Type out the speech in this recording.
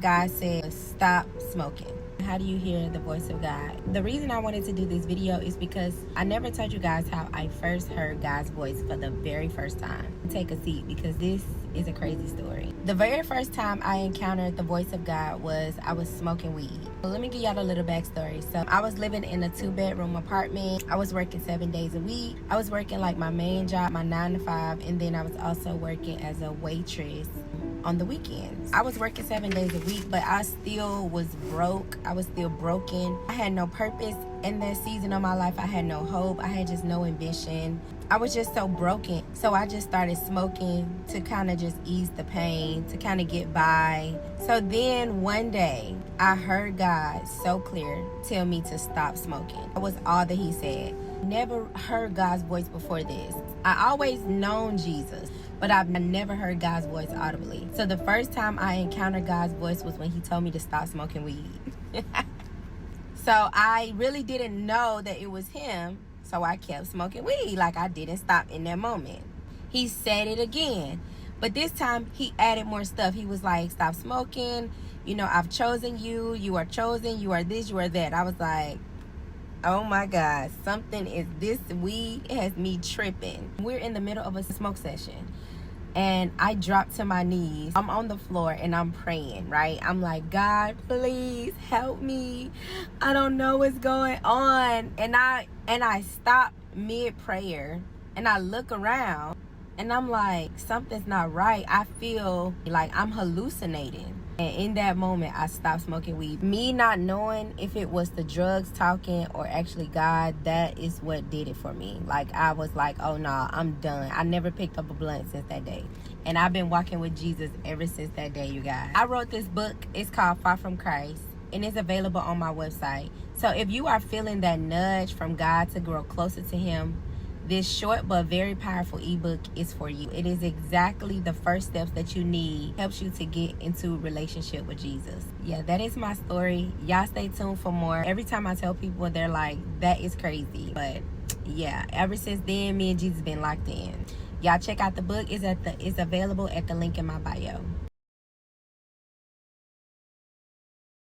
God said, stop smoking. How do you hear the voice of God? The reason I wanted to do this video is because I never told you guys how I first heard God's voice for the very first time. Take a seat because this is a crazy story. The very first time I encountered the voice of God was I was smoking weed. So let me give y'all a little backstory. So I was living in a 2-bedroom apartment. I was working 7 days a week. I was working like my main job, my 9 to 5, and then I was also working as a waitress on the weekends. I was working 7 days a week, but I still was broke. I was still broken. I had no purpose in that season of my life. I had no hope. I had just no ambition. I was just so broken. So I just started smoking to kind of just ease the pain, to kind of get by. So then one day, I heard God so clear tell me to stop smoking. That was all that he said. Never heard God's voice before this. I always known Jesus, but I've never heard God's voice audibly. So the first time I encountered God's voice was when he told me to stop smoking weed. So I really didn't know that it was him. So I kept smoking weed. Like, I didn't stop in that moment. He said it again. But this time he added more stuff. He was like, stop smoking. You know, I've chosen you. You are chosen. You are this, you are that. I was like, oh my God, something is, this weed has me tripping. We're in the middle of a smoke session and I dropped to my knees. I'm on the floor and I'm praying, right? I'm like, God, please help me. I don't know what's going on. And I stop mid-prayer and I look around and I'm like, something's not right. I feel like I'm hallucinating. And in that moment, I stopped smoking weed. Me not knowing if it was the drugs talking or actually God, that is what did it for me. Like, I was like, oh no, I'm done. I never picked up a blunt since that day. And I've been walking with Jesus ever since that day, you guys. I wrote this book. It's called Far From Christ. And it's available on my website. So if you are feeling that nudge from God to grow closer to him, this short but very powerful ebook is for you. It is exactly the first steps that you need. Helps you to get into a relationship with Jesus. Yeah, that is my story. Y'all stay tuned for more. Every time I tell people, they're like, that is crazy. But yeah, ever since then, me and Jesus been locked in. Y'all check out the book. It's available at the link in my bio.